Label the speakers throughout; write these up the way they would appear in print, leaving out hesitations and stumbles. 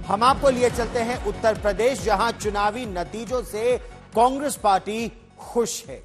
Speaker 1: हम आपको लिए चलते हैं उत्तर प्रदेश, जहां चुनावी नतीजों से कांग्रेस पार्टी खुश है।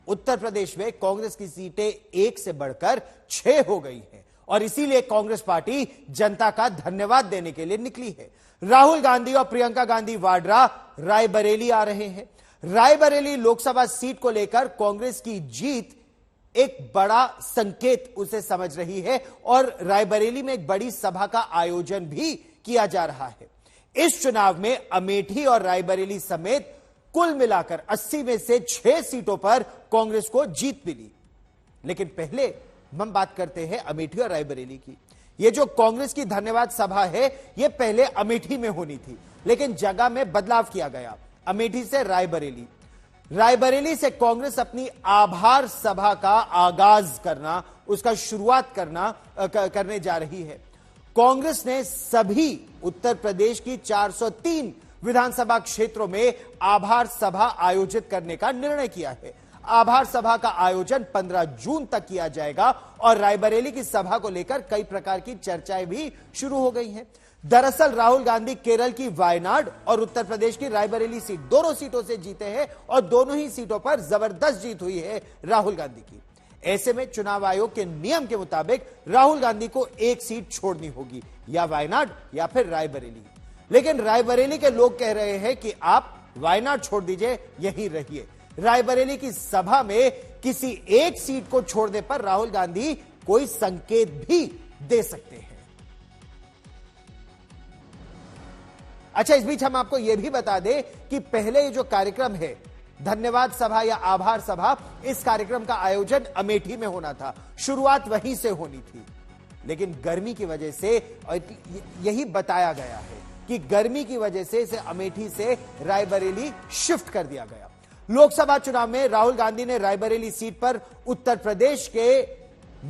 Speaker 1: उत्तर प्रदेश में कांग्रेस की सीटें 1 से बढ़कर 6 हो गई हैं और इसीलिए कांग्रेस पार्टी जनता का धन्यवाद देने के लिए निकली है। राहुल गांधी और प्रियंका गांधी वाड्रा रायबरेली आ रहे हैं। रायबरेली लोकसभा सीट को लेकर कांग्रेस की जीत एक बड़ा संकेत उसे समझ रही है और रायबरेली में एक बड़ी सभा का आयोजन भी किया जा रहा है। इस चुनाव में अमेठी और रायबरेली समेत कुल मिलाकर 80 में से 6 सीटों पर कांग्रेस को जीत मिली। लेकिन पहले हम बात करते हैं अमेठी और रायबरेली की। यह जो कांग्रेस की धन्यवाद सभा है, यह पहले अमेठी में होनी थी, लेकिन जगह में बदलाव किया गया। अमेठी से रायबरेली, रायबरेली से कांग्रेस अपनी आभार सभा का आगाज करना, उसका शुरुआत करने जा रही है। कांग्रेस ने सभी उत्तर प्रदेश की 403 विधानसभा क्षेत्रों में आभार सभा आयोजित करने का निर्णय किया है। आभार सभा का आयोजन 15 जून तक किया जाएगा और रायबरेली की सभा को लेकर कई प्रकार की चर्चाएं भी शुरू हो गई हैं। दरअसल राहुल गांधी केरल की वायनाड और उत्तर प्रदेश की रायबरेली सीट, दोनों सीटों से जीते हैं और दोनों ही सीटों पर जबरदस्त जीत हुई है राहुल गांधी की। ऐसे में चुनाव आयोग के नियम के मुताबिक राहुल गांधी को एक सीट छोड़नी होगी, या वायनाड या फिर रायबरेली। लेकिन रायबरेली के लोग कह रहे हैं कि आप वायनाड छोड़ दीजिए, यहीं रहिए। रायबरेली की सभा में किसी एक सीट को छोड़ने पर राहुल गांधी कोई संकेत भी दे सकते हैं। अच्छा, इस बीच हम आपको यह भी बता दें कि पहले ये जो कार्यक्रम है, धन्यवाद सभा या आभार सभा, इस कार्यक्रम का आयोजन अमेठी में होना था, शुरुआत वहीं से होनी थी। लेकिन गर्मी की वजह से, यही बताया गया है कि गर्मी की वजह से इसे अमेठी से रायबरेली शिफ्ट कर दिया गया। लोकसभा चुनाव में राहुल गांधी ने रायबरेली सीट पर उत्तर प्रदेश के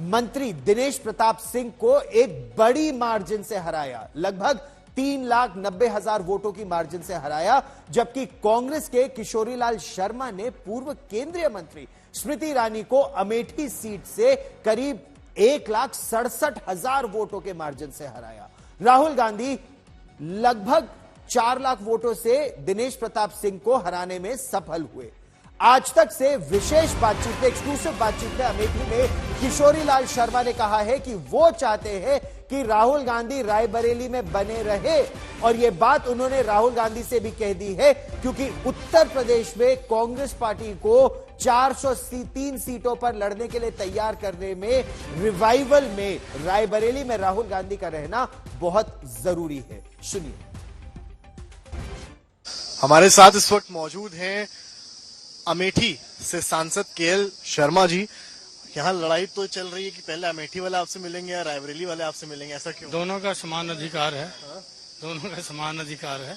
Speaker 1: मंत्री दिनेश प्रताप सिंह को एक बड़ी मार्जिन से हराया, लगभग 3,90,000 वोटों की मार्जिन से हराया। जबकि कांग्रेस के किशोरीलाल शर्मा ने पूर्व केंद्रीय मंत्री स्मृति ईरानी को अमेठी सीट से करीब 1,67,000 वोटों के मार्जिन से हराया। राहुल गांधी लगभग 4 लाख वोटों से दिनेश प्रताप सिंह को हराने में सफल हुए। आज तक से विशेष बातचीत में, एक्सक्लूसिव बातचीत में अमेठी में किशोरीलाल शर्मा ने कहा है कि वो चाहते हैं कि राहुल गांधी रायबरेली में बने रहे, और यह बात उन्होंने राहुल गांधी से भी कह दी है, क्योंकि उत्तर प्रदेश में कांग्रेस पार्टी को 403 सीटों पर लड़ने के लिए तैयार करने में, रिवाइवल में रायबरेली में राहुल गांधी का रहना बहुत जरूरी है। सुनिए।
Speaker 2: हमारे साथ इस वक्त मौजूद हैं अमेठी से सांसद केएल शर्मा जी। यहाँ लड़ाई तो चल रही है कि पहले अमेठी वाले आपसे मिलेंगे या रायबरेली वाले आपसे मिलेंगे, ऐसा क्यों?
Speaker 3: दोनों का समान अधिकार है। दोनों का समान अधिकार है,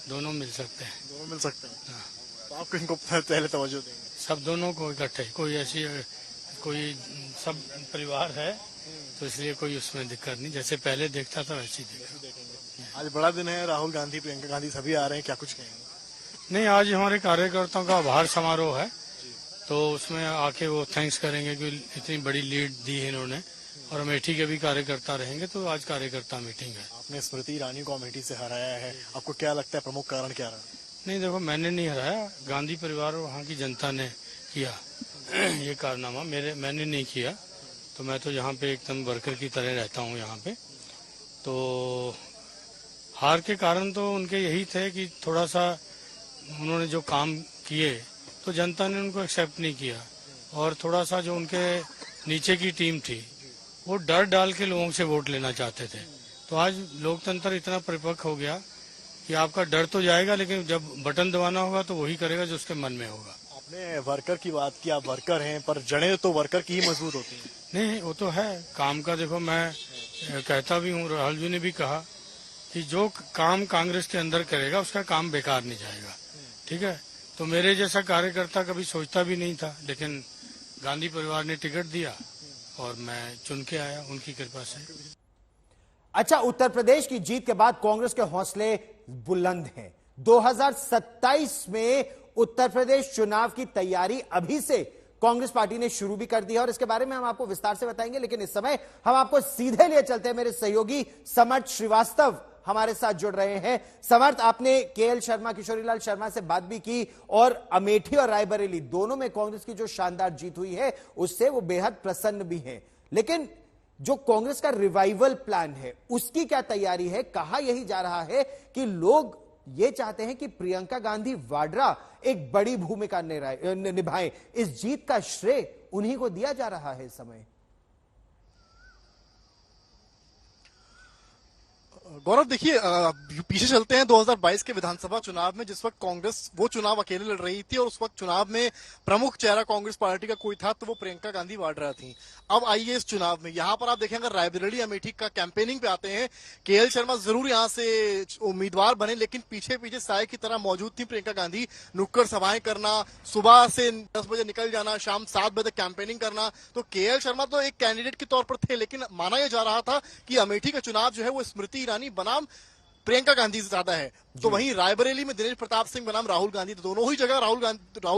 Speaker 3: दोनों मिल सकते हैं।
Speaker 2: दोनों मिल सकते हैं। तो आप किनको पहले तवज्जो देंगे? सब
Speaker 3: दोनों को इकट्ठे, कोई ऐसी कोई सब परिवार है तो इसलिए कोई उसमें दिक्कत नहीं, जैसे पहले देखता था वैसे ही देखेंगे।
Speaker 2: आज बड़ा दिन है, राहुल गांधी प्रियंका गांधी सभी आ रहे हैं, क्या कुछ कहेंगे?
Speaker 3: नहीं, आज हमारे कार्यकर्ताओं का आभार समारोह है, तो उसमें आके वो थैंक्स करेंगे कि इतनी बड़ी लीड दी है इन्होंने, और अमेठी के भी कार्यकर्ता रहेंगे, तो आज कार्यकर्ता मीटिंग है।
Speaker 2: आपने स्मृति ईरानी को अमेठी से हराया है, आपको क्या लगता है प्रमुख कारण क्या रहा?
Speaker 3: नहीं देखो, मैंने नहीं हराया, गांधी परिवार और वहाँ की जनता ने किया ये कारनामा, मैंने नहीं किया। तो मैं तो यहाँ पे एकदम वर्कर की तरह रहता हूँ यहाँ पे। तो हार के कारण तो उनके यही थे कि थोड़ा सा उन्होंने जो काम किए तो जनता ने उनको एक्सेप्ट नहीं किया, और थोड़ा सा जो उनके नीचे की टीम थी वो डर डाल के लोगों से वोट लेना चाहते थे। तो आज लोकतंत्र इतना परिपक्व हो गया कि आपका डर तो जाएगा, लेकिन जब बटन दबाना होगा तो वही करेगा जो उसके मन में होगा।
Speaker 2: आपने वर्कर की बात की, आप वर्कर हैं, पर जड़ें तो वर्कर की ही मजबूत होती हैं।
Speaker 3: नहीं, वो तो है काम का। देखो, मैं कहता भी हूँ, राहुल जी ने भी कहा कि जो काम कांग्रेस के अंदर करेगा उसका काम बेकार नहीं जाएगा, ठीक है। तो मेरे जैसा कार्यकर्ता कभी सोचता भी नहीं था, लेकिन गांधी परिवार ने टिकट दिया और मैं चुन के आया उनकी कृपा से।
Speaker 1: अच्छा, उत्तर प्रदेश की जीत के बाद कांग्रेस के हौसले बुलंद हैं। 2027 में उत्तर प्रदेश चुनाव की तैयारी अभी से कांग्रेस पार्टी ने शुरू भी कर दी है और इसके बारे में हम आपको विस्तार से बताएंगे। लेकिन इस समय हम आपको सीधे लिए चलते हैं मेरे सहयोगी समर्थ श्रीवास्तव हमारे साथ जुड़ रहे हैं। समर्थ, आपने केएल शर्मा, किशोरीलाल शर्मा से बात भी की और अमेठी और रायबरेली दोनों में कांग्रेस की जो शानदार जीत हुई है उससे वो बेहद प्रसन्न भी हैं। लेकिन जो कांग्रेस का रिवाइवल प्लान है उसकी क्या तैयारी है? कहा यही जा रहा है कि लोग ये चाहते हैं कि प्रियंका गांधी वाड्रा एक बड़ी भूमिका निभाएं। इस जीत का श्रेय उन्हीं को दिया जा रहा है इस समय।
Speaker 2: गौरव, देखिए पीछे चलते हैं 2022 के विधानसभा चुनाव में, जिस वक्त कांग्रेस वो चुनाव अकेले लड़ रही थी और उस वक्त चुनाव में प्रमुख चेहरा कांग्रेस पार्टी का कोई था तो वो प्रियंका गांधी वाड्रा थी। अब आइए इस चुनाव में, यहां पर आप देखें अगर रायबरेली अमेठी का कैंपेनिंग पे आते हैं, केएल शर्मा जरूर यहां से उम्मीदवार बने, लेकिन पीछे पीछे साय की तरह मौजूद थी प्रियंका गांधी। नुक्कड़ सभाएं करना, सुबह से 10 बजे निकल जाना, शाम 7 बजे तक कैंपेनिंग करना। तो केएल शर्मा तो एक कैंडिडेट के तौर पर थे, लेकिन माना यह जा रहा था कि अमेठी का चुनाव जो है वो स्मृति ईरानी बनाम प्रियंका गांधी से ज्यादा है। तो वहीं रायबरेली में दिनेश प्रताप सिंह बनाम राहुल गांधी, तो दोनों ही जगह राहुल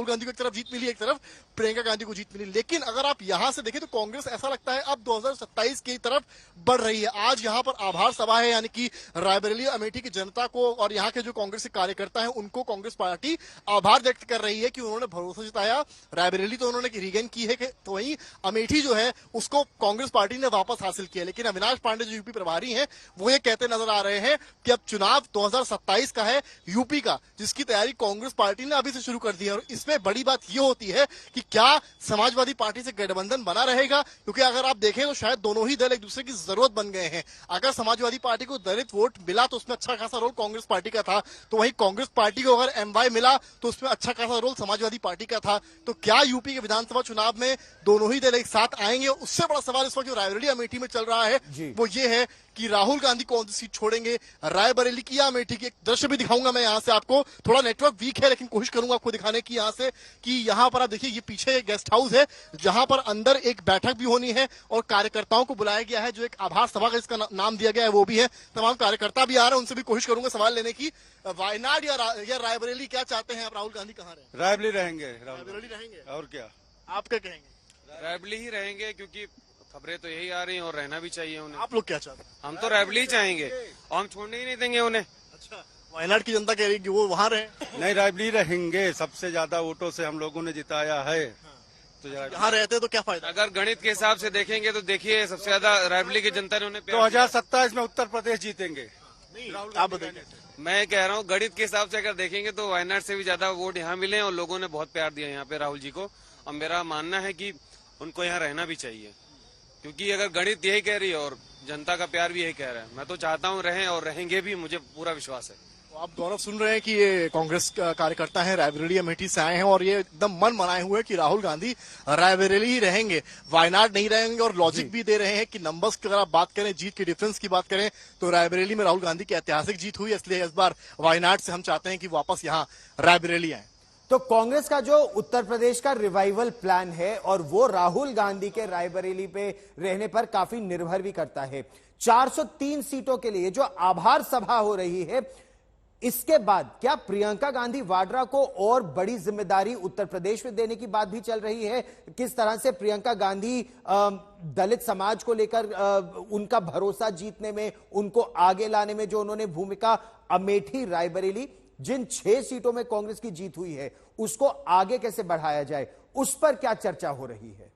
Speaker 2: गांधी को एक तरफ जीत मिली, एक तरफ प्रियंका गांधी को जीत मिली। लेकिन अगर आप यहां से देखें तो कांग्रेस ऐसा लगता है अब 2027 की तरफ बढ़ रही है। आज यहां पर आभार सभा है, यानी कि रायबरेली अमेठी की जनता को और यहां के जो कांग्रेस के कार्यकर्ता है उनको कांग्रेस पार्टी आभार व्यक्त कर रही है कि उन्होंने भरोसा जताया। रायबरेली तो उन्होंने रिगेन की है, तो वहीं अमेठी जो है उसको कांग्रेस पार्टी ने वापस हासिल किया। लेकिन अविनाश पांडे जो यूपी प्रभारी हैं वो ये कहते नजर आ रहे हैं कि अब चुनाव 2027 का है यूपी का, जिसकी तैयारी कांग्रेस पार्टी ने अभी से शुरू कर दी है। और इसमें बड़ी बात यह होती है कि क्या समाजवादी पार्टी से गठबंधन बना रहेगा, क्योंकि अगर आप देखें तो शायद दोनों ही दल एक दूसरे की जरूरत बन गए हैं। अगर समाजवादी पार्टी को दलित वोट मिला तो उसमें अच्छा खासा रोल कांग्रेस पार्टी का था, तो वहीं कांग्रेस पार्टी को अगर एमवाई मिला तो उसमें अच्छा खासा रोल समाजवादी पार्टी का था। तो क्या यूपी के विधानसभा चुनाव में दोनों ही दल एक साथ आएंगे? उससे बड़ा सवाल इस वक्त जो रायबरेली अमेठी में चल रहा है वो ये है कि राहुल गांधी कौन सी सीट छोड़ेंगे, रायबरेली की या अमेठी की। एक दृश्य भी दिखाऊंगा मैं यहां से आपको, थोड़ा नेटवर्क वीक है लेकिन कोशिश करूंगा आपको दिखाने की यहां से कि यहां पर आप देखिए ये पीछे गेस्ट हाउस है जहां पर अंदर एक बैठक भी होनी है और कार्यकर्ताओं को बुलाया गया है, जो एक आभार सभा का इसका नाम दिया गया है वो भी है। तमाम कार्यकर्ता भी आ रहे हैं, उनसे भी कोशिश करूंगा सवाल लेने की। वायनाड या रायबरेली, क्या चाहते हैं आप? राहुल गांधी कहाँ रहे?
Speaker 4: रायबरेली रहेंगे।
Speaker 2: रायबरेली रहेंगे,
Speaker 4: और क्या,
Speaker 2: आप क्या कहेंगे?
Speaker 5: रायबरेली ही रहेंगे, क्योंकि खबरें तो यही आ रही हैं और रहना भी चाहिए उन्हें।
Speaker 2: आप लोग क्या चाहते हैं?
Speaker 5: हम तो रायबरेली ही चाहेंगे और हम छोड़ने ही नहीं देंगे उन्हें।
Speaker 2: अच्छा, वायनाड की जनता कह रही है कि वो वहां रहे।
Speaker 4: नहीं, रायबरेली रहेंगे, सबसे ज्यादा वोटों से हम लोगों ने जिताया है। तो
Speaker 2: यहाँ रहते तो क्या फायदा?
Speaker 5: अगर गणित के हिसाब से देखेंगे तो देखिए सबसे ज्यादा रायबरेली की जनता ने उन्हें
Speaker 4: 2027 में उत्तर प्रदेश जीतेंगे।
Speaker 2: आप बताइए।
Speaker 5: मैं कह रहा हूँ गणित के हिसाब से अगर देखेंगे तो वायनाड से भी ज्यादा वोट यहाँ मिले और लोगों ने बहुत प्यार दिया यहाँ पे राहुल जी को। और मेरा मानना है कि उनको यहाँ रहना भी चाहिए, क्योंकि अगर गणित यही कह रही है और जनता का प्यार भी यही कह रहा है, मैं तो चाहता हूँ रहें और रहेंगे भी, मुझे पूरा विश्वास है।
Speaker 2: आप गौरव सुन रहे हैं कि ये कांग्रेस कार्यकर्ता हैं, रायबरेली अमेठी से आए हैं और ये एकदम मन बनाए हुए कि राहुल गांधी रायबरेली ही रहेंगे, वायनाड नहीं रहेंगे। और लॉजिक भी दे रहे हैं कि नंबर्स की अगर आप बात करें, जीत के डिफरेंस की बात करें तो रायबरेली में राहुल गांधी की ऐतिहासिक जीत हुई, इसलिए इस बार वायनाड से हम चाहते हैं कि वापस यहाँ रायबरेली आए।
Speaker 1: तो कांग्रेस का जो उत्तर प्रदेश का रिवाइवल प्लान है और वो राहुल गांधी के रायबरेली पे रहने पर काफी निर्भर भी करता है। 403 सीटों के लिए जो आभार सभा हो रही है, इसके बाद क्या प्रियंका गांधी वाड्रा को और बड़ी जिम्मेदारी उत्तर प्रदेश में देने की बात भी चल रही है? किस तरह से प्रियंका गांधी दलित समाज को लेकर उनका भरोसा जीतने में, उनको आगे लाने में जो उन्होंने भूमिका अमेठी रायबरेली जिन 6 सीटों में कांग्रेस की जीत हुई है उसको आगे कैसे बढ़ाया जाए, उस पर क्या चर्चा हो रही है?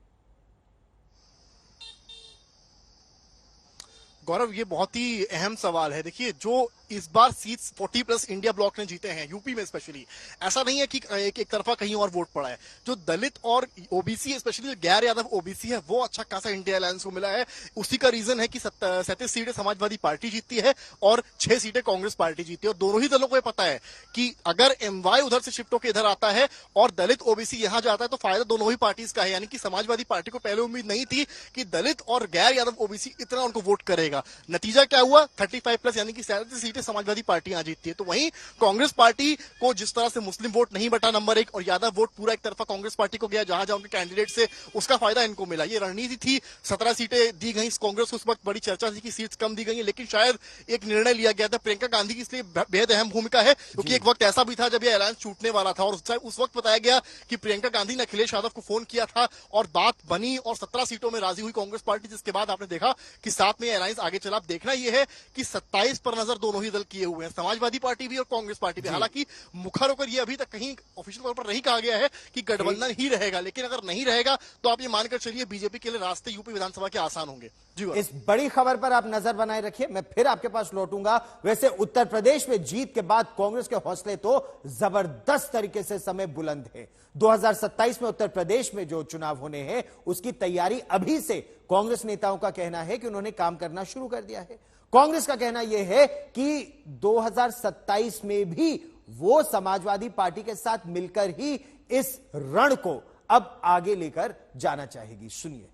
Speaker 2: गौरव, ये बहुत ही अहम सवाल है। देखिए, जो इस बार सीट्स 40+ इंडिया ब्लॉक ने जीते हैं यूपी में, स्पेशली ऐसा नहीं है कि एक तरफा कहीं और वोट पड़ा है। जो दलित और ओबीसी, स्पेशली जो गैर यादव ओबीसी है, वो अच्छा खासा इंडिया अलायंस को मिला है। उसी का रीजन है कि 37 सीटें समाजवादी पार्टी जीतती है और 6 सीटें कांग्रेस पार्टी जीती है। और दोनों ही दलों को यह पता है कि अगर एमवाई उधर से शिफ्ट होकर इधर आता है और दलित ओबीसी यहां जाता है तो फायदा दोनों ही पार्टीज का है। यानी कि समाजवादी पार्टी को पहले उम्मीद नहीं थी कि दलित और गैर यादव ओबीसी इतना उनको वोट करेगा। नतीजा क्या हुआ? 35+ यानी कि 37 सीटें से समाजवादी पार्टी यहाँ जीतती है। तो वहीं कांग्रेस पार्टी को जिस तरह से मुस्लिम वोट नहीं बटा नंबर 1 और यादव वोट पूरा एक तरफा कांग्रेस पार्टी को गया, जहां जहां उनके कैंडिडेट से उसका फायदा इनको मिला। ये रणनीति थी, 17 सीटें दी गई कांग्रेस को, उस वक्त बड़ी चर्चा थी कि सीट्स कम दी गई, लेकिन शायद एक निर्णय लिया गया था। प्रियंका गांधी की इसलिए बेहद अहम भूमिका है क्योंकि एक वक्त ऐसा भी था जब ये अलायंस छूटने वाला था और उस वक्त बताया गया कि प्रियंका गांधी ने अखिलेश यादव को फोन किया था और बात बनी और 17 सीटों में राजी हुई कांग्रेस पार्टी, जिसके बाद आपने देखा कि साथ में अलायंस आगे चला। अब देखना यह है कि 27 पर नजर दोनों ही दल किए हुए हैं, समाजवादी पार्टी भी और कांग्रेस पार्टी भी। हालांकि मुखर होकर यह अभी तक कहीं ऑफिशियल तौर पर नहीं कहा गया है कि गठबंधन ही रहेगा, लेकिन अगर नहीं रहेगा तो आप ये मानकर चलिए बीजेपी के लिए रास्ते यूपी विधानसभा के आसान होंगे। जी,
Speaker 1: इस बड़ी खबर पर आप नजर बनाए रखिए, मैं फिर आपके पास लौटूंगा। वैसे उत्तर प्रदेश में जीत के बाद कांग्रेस के हौसले तो जबरदस्त तरीके से समय बुलंद है। 2027 में उत्तर प्रदेश में जो चुनाव होने हैं उसकी तैयारी अभी से कांग्रेस नेताओं का कहना है कि उन्होंने काम करना शुरू कर दिया है। कांग्रेस का कहना यह है कि 2027 में भी वो समाजवादी पार्टी के साथ मिलकर ही इस रण को अब आगे लेकर जाना चाहेगी। सुनिए।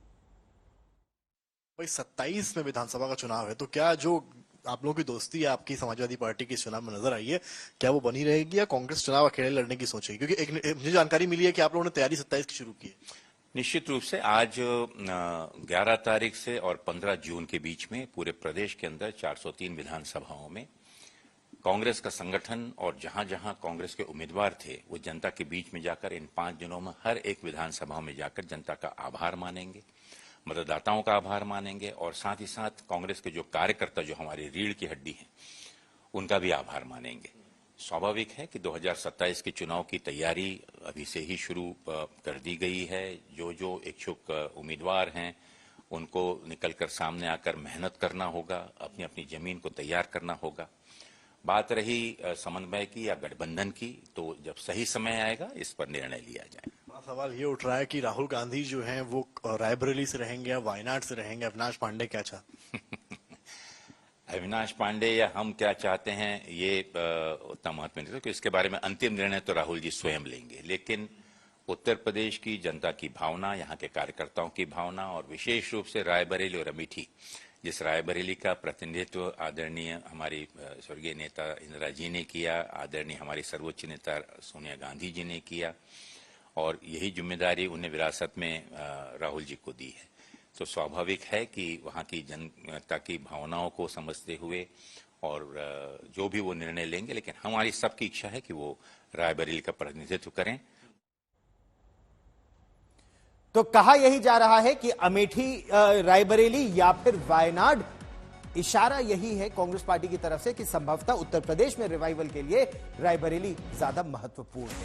Speaker 2: भाई 27 में विधानसभा का चुनाव है, तो क्या जो आप लोगों की दोस्ती है आपकी समाजवादी पार्टी के चुनाव में नजर आई है, क्या वो बनी रहेगी या कांग्रेस चुनाव अकेले लड़ने की सोचेगी? क्योंकि एक मुझे जानकारी मिली है कि आप लोगों ने तैयारी 27 की शुरू की है।
Speaker 6: निश्चित रूप से आज 11 तारीख से और 15 जून के बीच में पूरे प्रदेश के अंदर 403 विधानसभाओं में कांग्रेस का संगठन और जहां जहां कांग्रेस के उम्मीदवार थे वो जनता के बीच में जाकर इन 5 दिनों में हर एक विधानसभा में जाकर जनता का आभार मानेंगे, मतदाताओं का आभार मानेंगे और साथ ही साथ कांग्रेस के जो कार्यकर्ता जो हमारी रीढ़ की हड्डी हैं उनका भी आभार मानेंगे। स्वाभाविक है कि 2027 के चुनाव की तैयारी अभी से ही शुरू कर दी गई है। जो जो इच्छुक उम्मीदवार हैं उनको निकलकर सामने आकर मेहनत करना होगा, अपनी अपनी जमीन को तैयार करना होगा। बात रही समन्वय की या गठबंधन की, तो जब सही समय आएगा इस पर निर्णय लिया जाएगा।
Speaker 2: सवाल ये उठ रहा है कि राहुल गांधी जो हैं वो रायबरेली से रहेंगे या वायनाड से रहेंगे, अविनाश पांडे क्या चाहते?
Speaker 6: अविनाश पांडे या हम क्या चाहते हैं ये उतना महत्व नहीं, क्योंकि इसके बारे में अंतिम निर्णय तो राहुल जी स्वयं लेंगे। लेकिन उत्तर प्रदेश की जनता की भावना, यहाँ के कार्यकर्ताओं की भावना और विशेष रूप से रायबरेली और अमेठी, जिस रायबरेली का प्रतिनिधित्व आदरणीय हमारी स्वर्गीय नेता इंदिरा जी ने किया, आदरणीय हमारी सर्वोच्च नेता सोनिया गांधी जी ने किया और यही जिम्मेदारी उन्हें विरासत में राहुल जी को दी है। तो स्वाभाविक है कि वहाँ की जनता की भावनाओं को समझते हुए और जो भी वो निर्णय लेंगे, लेकिन हमारी सबकी इच्छा है कि वो रायबरेली का प्रतिनिधित्व करें।
Speaker 1: तो कहा यही जा रहा है कि अमेठी, रायबरेली या फिर वायनाड, इशारा यही है कांग्रेस पार्टी की तरफ से कि संभवतः उत्तर प्रदेश में रिवाइवल के लिए रायबरेली ज्यादा महत्वपूर्ण है।